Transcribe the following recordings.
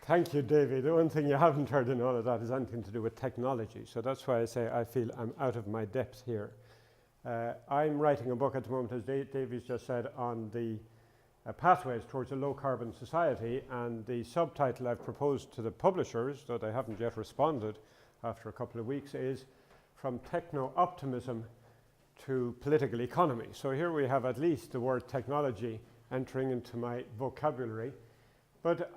Thank you, Davy. The one thing you haven't heard in all of that is anything to do with technology. So that's why I say I feel I'm out of my depth here. I'm writing a book at the moment, as Davy's just said, on the pathways towards a low-carbon society, and the subtitle I've proposed to the publishers, though they haven't yet responded after a couple of weeks, is From Techno-Optimism to Political Economy. So here we have at least the word technology entering into my vocabulary. But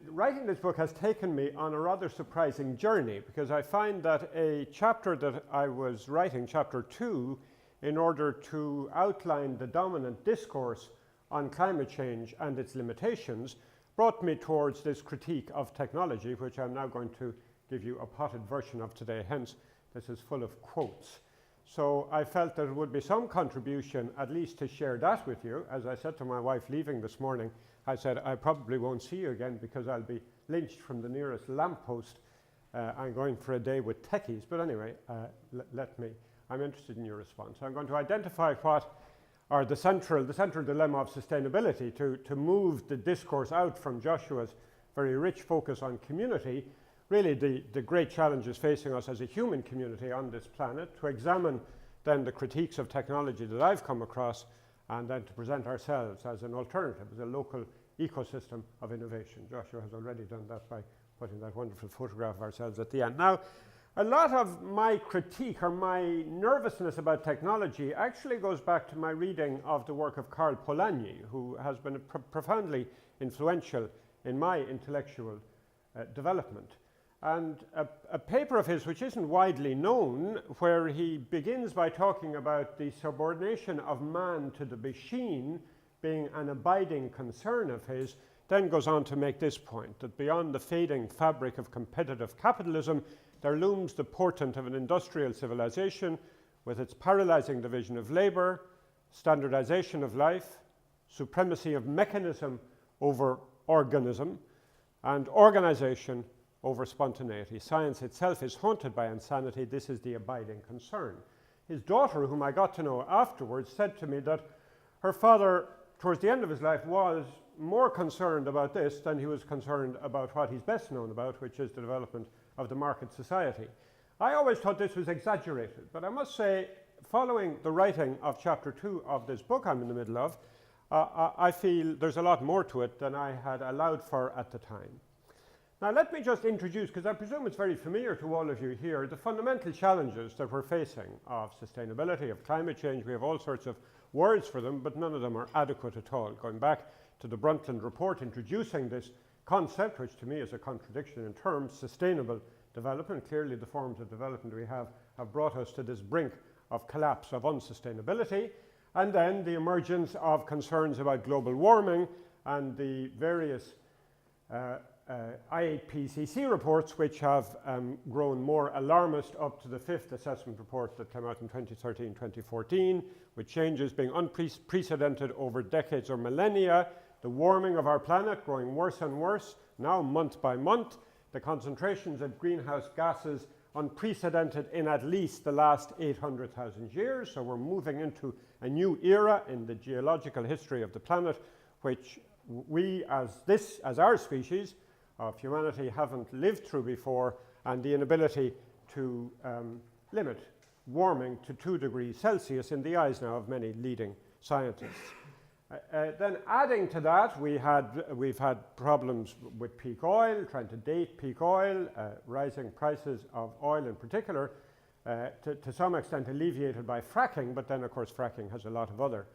writing this book has taken me on a rather surprising journey, because I find that a chapter that I was writing, chapter 2, in order to outline the dominant discourse on climate change and its limitations, brought me towards this critique of technology, which I'm now going to give you a potted version of today. Hence, this is full of quotes. So I felt that it would be some contribution at least to share that with you. As I said to my wife leaving this morning, I said, I probably won't see you again because I'll be lynched from the nearest lamppost. I'm going for a day with techies. But anyway, I'm interested in your response. I'm going to identify what are the central dilemma of sustainability to move the discourse out from Joshua's very rich focus on community, really the great challenges facing us as a human community on this planet, to examine then the critiques of technology that I've come across, and then to present ourselves as an alternative, as a local ecosystem of innovation. Joshua has already done that by putting that wonderful photograph of ourselves at the end. Now, a lot of my critique or my nervousness about technology actually goes back to my reading of the work of Karl Polanyi, who has been profoundly influential in my intellectual development. And a paper of his, which isn't widely known, where he begins by talking about the subordination of man to the machine being an abiding concern of his, then goes on to make this point, that beyond the fading fabric of competitive capitalism, there looms the portent of an industrial civilization with its paralyzing division of labor, standardization of life, supremacy of mechanism over organism, and organization over spontaneity. Science itself is haunted by insanity. This is the abiding concern. His daughter, whom I got to know afterwards, said to me that her father, towards the end of his life, was more concerned about this than he was concerned about what he's best known about, which is the development of the market society. I always thought this was exaggerated, but I must say, following the writing of chapter 2 of this book I'm in the middle of, I feel there's a lot more to it than I had allowed for at the time. Now, let me just introduce, because I presume it's very familiar to all of you here, the fundamental challenges that we're facing of sustainability, of climate change. We have all sorts of words for them, but none of them are adequate at all. Going back to the Brundtland report introducing this concept, which to me is a contradiction in terms, sustainable development. Clearly, the forms of development we have brought us to this brink of collapse, of unsustainability. And then the emergence of concerns about global warming and the various IPCC reports, which have grown more alarmist up to the 5th assessment report that came out in 2013-2014, with changes being unprecedented over decades or millennia, the warming of our planet growing worse and worse, now month by month, the concentrations of greenhouse gases unprecedented in at least the last 800,000 years. So we're moving into a new era in the geological history of the planet, which we as our species of humanity haven't lived through before, and the inability to limit warming to 2 degrees Celsius in the eyes now of many leading scientists. Then adding to that, we've had problems with peak oil, trying to date peak oil, rising prices of oil in particular, to some extent alleviated by fracking, but then of course fracking has a lot of other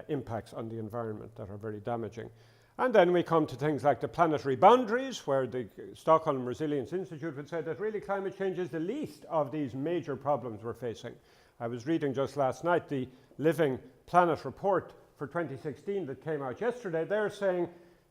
impacts on the environment that are very damaging. And then we come to things like the planetary boundaries, where the Stockholm Resilience Institute would say that really climate change is the least of these major problems we're facing. I was reading just last night the Living Planet report for 2016 that came out yesterday. They're saying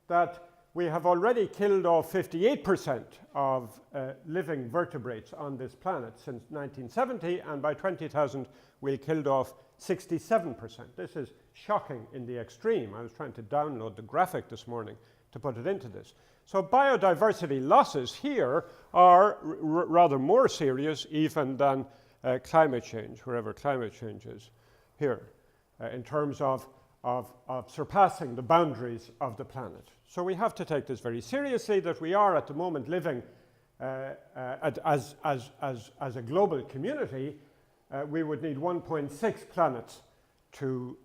that we have already killed off 58% of living vertebrates on this planet since 1970, and by 20,000 we'll killed off 67%. This is shocking in the extreme. I was trying to download the graphic this morning to put it into this. So biodiversity losses here are rather more serious even than climate change, wherever climate change is here, in terms of of surpassing the boundaries of the planet. So we have to take this very seriously, that we are at the moment living as a global community. We would need 1.6 planets to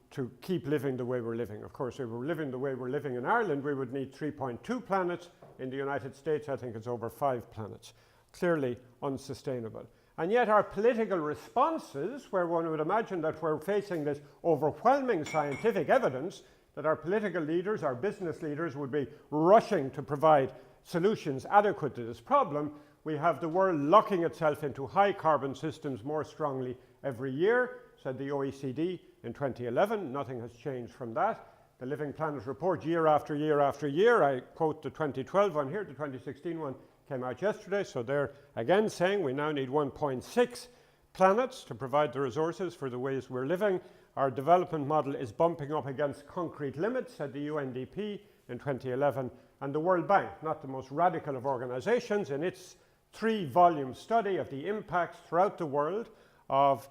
keep living the way we're living. Of course, if we're living the way we're living in Ireland, we would need 3.2 planets. In the United States, I think it's over 5 planets. Clearly unsustainable. And yet our political responses, where one would imagine that we're facing this overwhelming scientific evidence, that our political leaders, our business leaders would be rushing to provide solutions adequate to this problem, we have the world locking itself into high carbon systems more strongly every year, said the OECD in 2011. Nothing has changed from that. The Living Planet report, year after year after year, I quote the 2012 one here, the 2016 one came out yesterday, so they're again saying we now need 1.6 planets to provide the resources for the ways we're living. Our development model is bumping up against concrete limits, said the UNDP in 2011, and the World Bank, not the most radical of organizations, in its 3-volume study of the impacts throughout the world of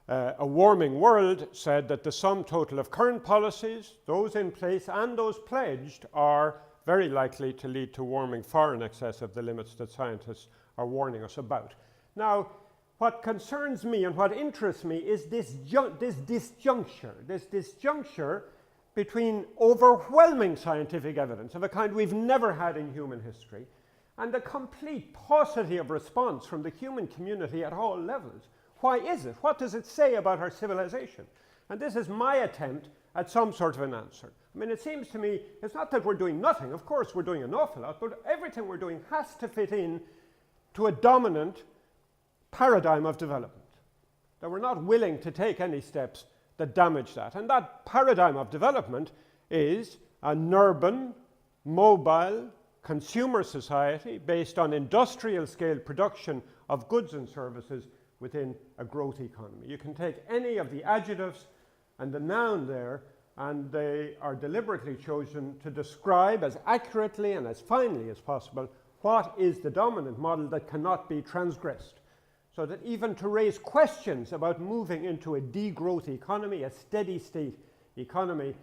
a warming world, said that the sum total of current policies, those in place and those pledged, are very likely to lead to warming far in excess of the limits that scientists are warning us about. Now, what concerns me and what interests me is this disjuncture between overwhelming scientific evidence of a kind we've never had in human history and the complete paucity of response from the human community at all levels. Why is it? What does it say about our civilization? And this is my attempt at some sort of an answer. I mean, it seems to me it's not that we're doing nothing. Of course, we're doing an awful lot, but everything we're doing has to fit in to a dominant paradigm of development. That we're not willing to take any steps that damage that. And that paradigm of development is an urban, mobile, consumer society based on industrial scale production of goods and services within a growth economy. You can take any of the adjectives and the noun there, and they are deliberately chosen to describe as accurately and as finely as possible what is the dominant model that cannot be transgressed. So that even to raise questions about moving into a degrowth economy, a steady state economy,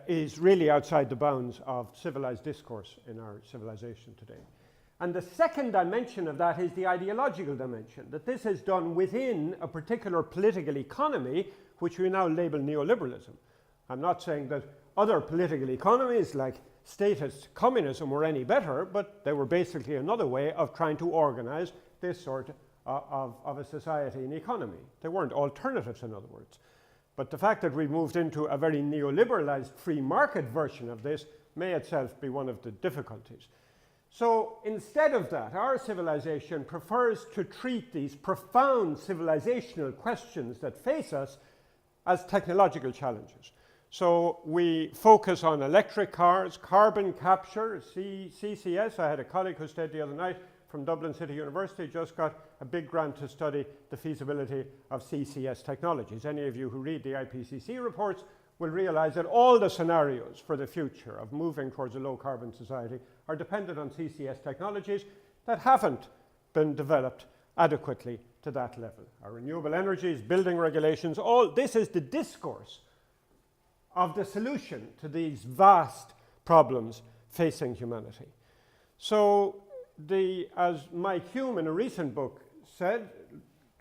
is really outside the bounds of civilized discourse in our civilization today. And the second dimension of that is the ideological dimension, that this is done within a particular political economy, which we now label neoliberalism. I'm not saying that other political economies like statist communism were any better, but they were basically another way of trying to organize this sort of a society and economy. They weren't alternatives, in other words. But the fact that we've moved into a very neoliberalized free market version of this may itself be one of the difficulties. So instead of that, our civilization prefers to treat these profound civilizational questions that face us as technological challenges. So we focus on electric cars, carbon capture, CCS. I had a colleague who stayed the other night from Dublin City University, just got a big grant to study the feasibility of CCS technologies. Any of you who read the IPCC reports will realize that all the scenarios for the future of moving towards a low carbon society are dependent on CCS technologies that haven't been developed adequately to that level. Our renewable energies, building regulations, all this is the discourse of the solution to these vast problems facing humanity. So as Mike Hume in a recent book said,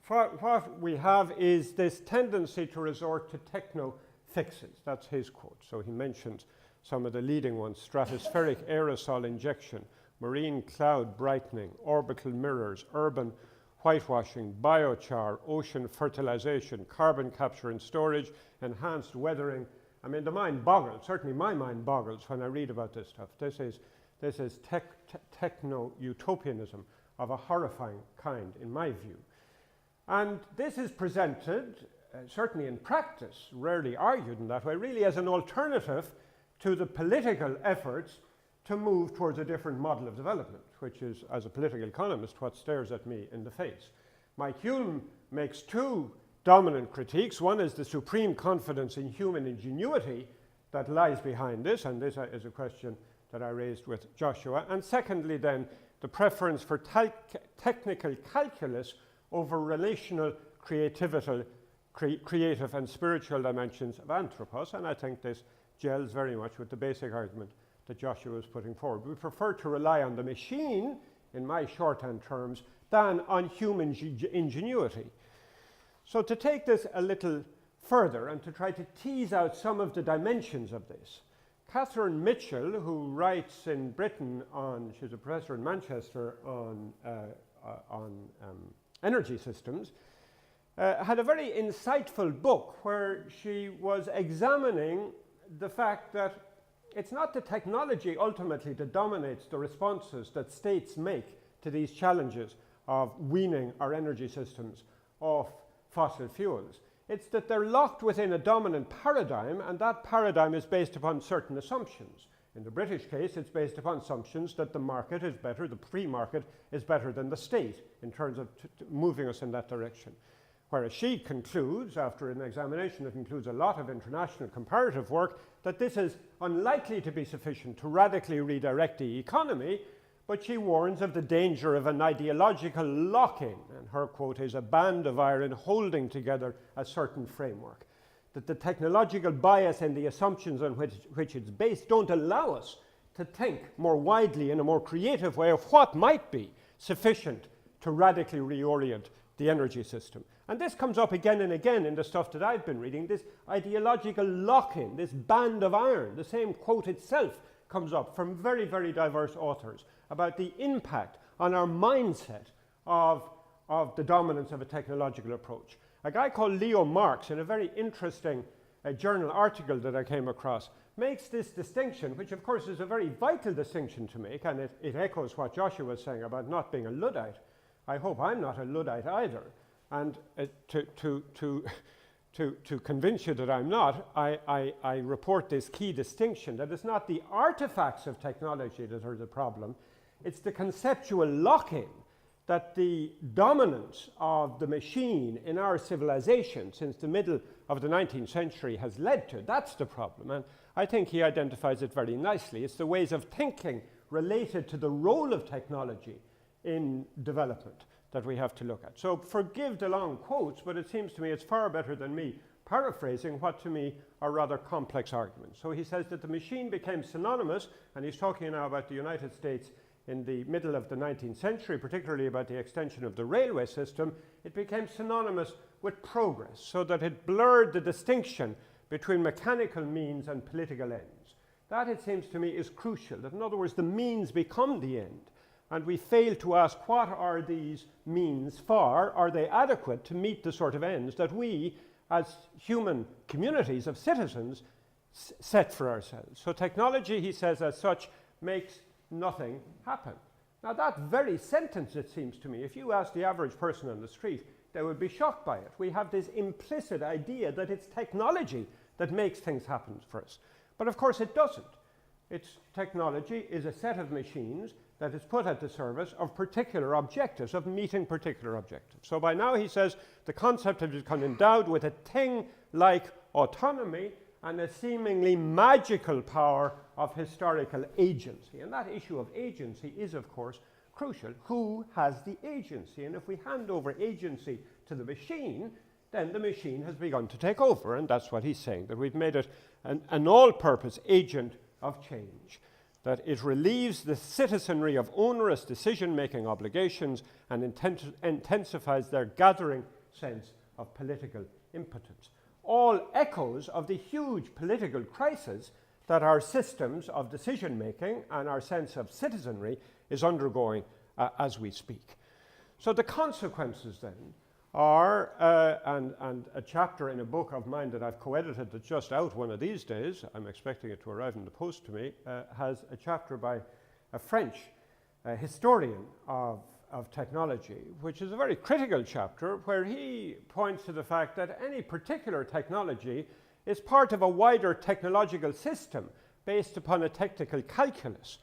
what we have is this tendency to resort to techno fixes. That's his quote. So he mentions some of the leading ones: stratospheric aerosol injection, marine cloud brightening, orbital mirrors, urban whitewashing, biochar, ocean fertilization, carbon capture and storage, enhanced weathering. I mean, the mind boggles. Certainly my mind boggles when I read about this stuff. This is techno-utopianism of a horrifying kind, in my view. And this is presented, certainly in practice, rarely argued in that way, really as an alternative to the political efforts to move towards a different model of development, which is, as a political economist, what stares at me in the face. Mike Hume makes two dominant critiques. One is the supreme confidence in human ingenuity that lies behind this, and this is a question that I raised with Joshua. And secondly, then, the preference for technical calculus over relational creativity creative and spiritual dimensions of anthropos, and I think this gels very much with the basic argument that Joshua was putting forward. We prefer to rely on the machine, in my shorthand terms, than on human ingenuity. So to take this a little further and to try to tease out some of the dimensions of this, Catherine Mitchell, who writes in Britain she's a professor in Manchester on energy systems, had a very insightful book where she was examining the fact that it's not the technology ultimately that dominates the responses that states make to these challenges of weaning our energy systems off fossil fuels. It's that they're locked within a dominant paradigm, and that paradigm is based upon certain assumptions. In the British case, it's based upon assumptions that the market is better, the free market is better than the state in terms of moving us in that direction. Whereas she concludes, after an examination that includes a lot of international comparative work, that this is unlikely to be sufficient to radically redirect the economy, but she warns of the danger of an ideological lock-in, and her quote is, "a band of iron holding together a certain framework." That the technological bias and the assumptions on which it's based don't allow us to think more widely in a more creative way of what might be sufficient to radically reorient the energy system. And this comes up again and again in the stuff that I've been reading, this ideological lock-in, this band of iron. The same quote itself comes up from very, very diverse authors about the impact on our mindset of the dominance of a technological approach. A guy called Leo Marx, in a very interesting journal article that I came across, makes this distinction, which of course is a very vital distinction to make, and it echoes what Joshua was saying about not being a Luddite. I hope I'm not a Luddite either. And to convince you that I'm not, I report this key distinction, that it's not the artifacts of technology that are the problem, it's the conceptual lock-in that the dominance of the machine in our civilization since the middle of the 19th century has led to. That's the problem, and I think he identifies it very nicely. It's the ways of thinking related to the role of technology in development that we have to look at. So forgive the long quotes, but it seems to me it's far better than me paraphrasing what to me are rather complex arguments. So he says that the machine became synonymous, and he's talking now about the United States in the middle of the 19th century, particularly about the extension of the railway system. It became synonymous with progress, so that it blurred the distinction between mechanical means and political ends. That, it seems to me, is crucial, that in other words, the means become the end. And we fail to ask, what are these means for? Are they adequate to meet the sort of ends that we, as human communities of citizens, set for ourselves? So technology, he says, as such, makes nothing happen. Now that very sentence, it seems to me, if you ask the average person on the street, they would be shocked by it. We have this implicit idea that it's technology that makes things happen for us. But of course it doesn't. It's technology is a set of machines that is put at the service of particular objectives, of meeting particular objectives. So by now, he says, the concept has become endowed with a thing like autonomy and a seemingly magical power of historical agency. And that issue of agency is, of course, crucial. Who has the agency? And if we hand over agency to the machine, then the machine has begun to take over. And that's what he's saying, that we've made it an all-purpose agent of change, that it relieves the citizenry of onerous decision-making obligations and intensifies their gathering sense of political impotence. All echoes of the huge political crisis that our systems of decision-making and our sense of citizenry is undergoing as we speak. So the consequences then are, and a chapter in a book of mine that I've co-edited that's just out one of these days, I'm expecting it to arrive in the post to me, has a chapter by a French historian of technology, which is a very critical chapter where he points to the fact that any particular technology is part of a wider technological system based upon a technical calculus.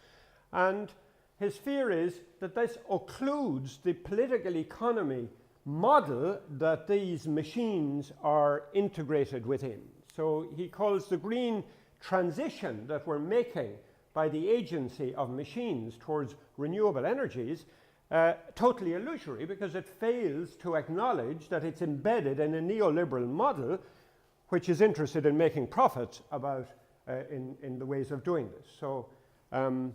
And his fear is that this occludes the political economy model that these machines are integrated within. So he calls the green transition that we're making by the agency of machines towards renewable energies totally illusory, because it fails to acknowledge that it's embedded in a neoliberal model which is interested in making profits in the ways of doing this. So, and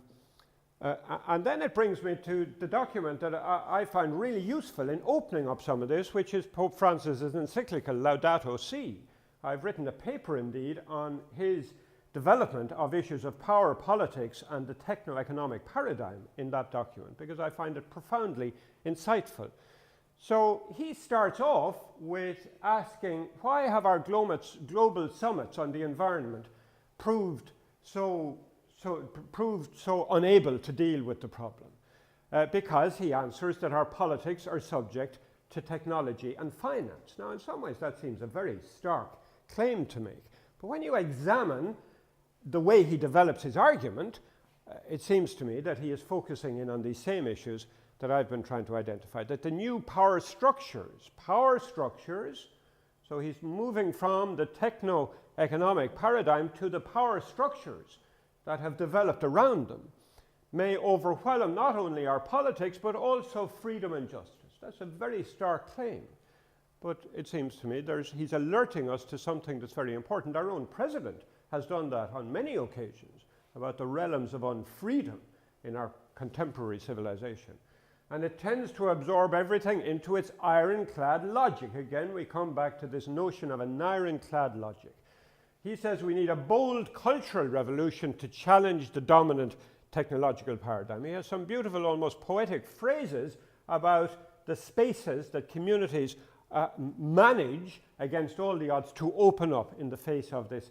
then it brings me to the document that I find really useful in opening up some of this, which is Pope Francis's Encyclical Laudato Si. I've written a paper, indeed, on his development of issues of power politics and the techno-economic paradigm in that document, because I find it profoundly insightful. So he starts off with asking, why have our global summits on the environment proved so unable to deal with the problem? Because he answers that our politics are subject to technology and finance. Now, in some ways, that seems a very stark claim to make. But when you examine the way he develops his argument, it seems to me that he is focusing in on these same issues that I've been trying to identify, that the new power structures, so he's moving from the techno-economic paradigm to the power structures that have developed around them, may overwhelm not only our politics, but also freedom and justice. That's a very stark claim. But it seems to me he's alerting us to something that's very important. Our own president has done that on many occasions, about the realms of unfreedom in our contemporary civilization. And it tends to absorb everything into its ironclad logic. Again, we come back to this notion of an ironclad logic. He says we need a bold cultural revolution to challenge the dominant technological paradigm. He has some beautiful, almost poetic phrases about the spaces that communities manage against all the odds to open up in the face of this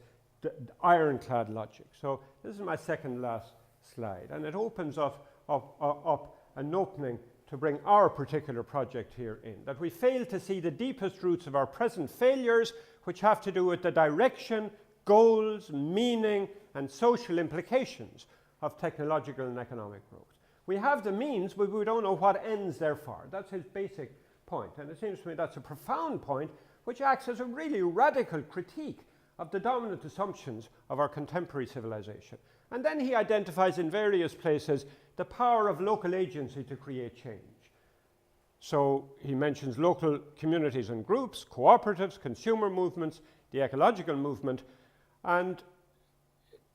ironclad logic. So this is my second last slide, and it opens up an opening to bring our particular project here in, that we fail to see the deepest roots of our present failures, which have to do with the direction, goals, meaning, and social implications of technological and economic growth. We have the means, but we don't know what ends they're for. That's his basic point, and it seems to me that's a profound point, which acts as a really radical critique of the dominant assumptions of our contemporary civilization. And then he identifies in various places the power of local agency to create change. So he mentions local communities and groups, cooperatives, consumer movements, the ecological movement, and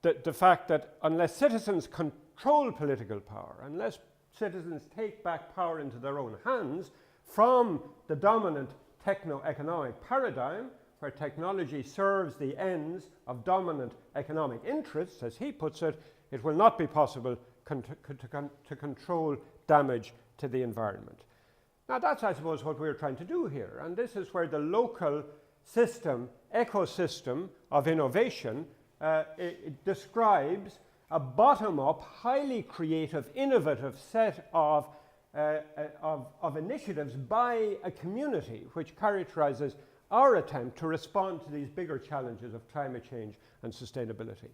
the fact that unless citizens control political power, unless citizens take back power into their own hands from the dominant techno-economic paradigm, where technology serves the ends of dominant economic interests, as he puts it, it will not be possible to control damage to the environment. Now that's, I suppose, what we're trying to do here, and this is where the local system, ecosystem of innovation it describes a bottom-up, highly creative, innovative set of initiatives by a community, which characterizes our attempt to respond to these bigger challenges of climate change and sustainability.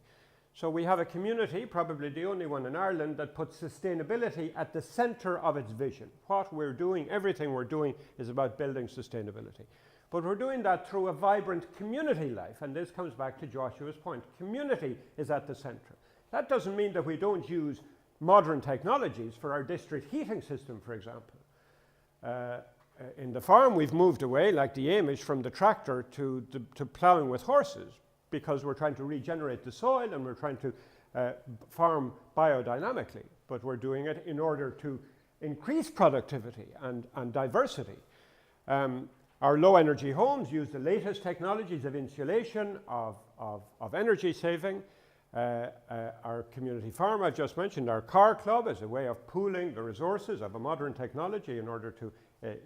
So we have a community, probably the only one in Ireland, that puts sustainability at the center of its vision. What we're doing, everything we're doing, is about building sustainability. But we're doing that through a vibrant community life, and this comes back to Joshua's point. Community is at the center. That doesn't mean that we don't use modern technologies for our district heating system, for example. In the farm, we've moved away, like the Amish, from the tractor to ploughing with horses, because we're trying to regenerate the soil and we're trying to farm biodynamically. But we're doing it in order to increase productivity and diversity. Our low-energy homes use the latest technologies of insulation, of energy saving. Our community farm, I've just mentioned, our car club is a way of pooling the resources of a modern technology in order to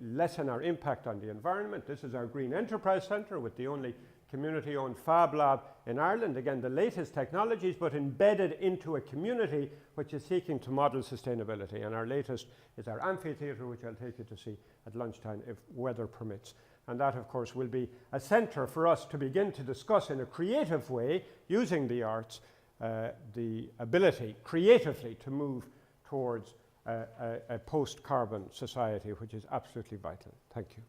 lessen our impact on the environment. This is our Green Enterprise Centre, with the only community-owned Fab Lab in Ireland. Again, the latest technologies, but embedded into a community which is seeking to model sustainability. And our latest is our amphitheatre, which I'll take you to see at lunchtime if weather permits. And that, of course, will be a centre for us to begin to discuss in a creative way, using the arts, the ability creatively to move towards a post-carbon society, which is absolutely vital. Thank you.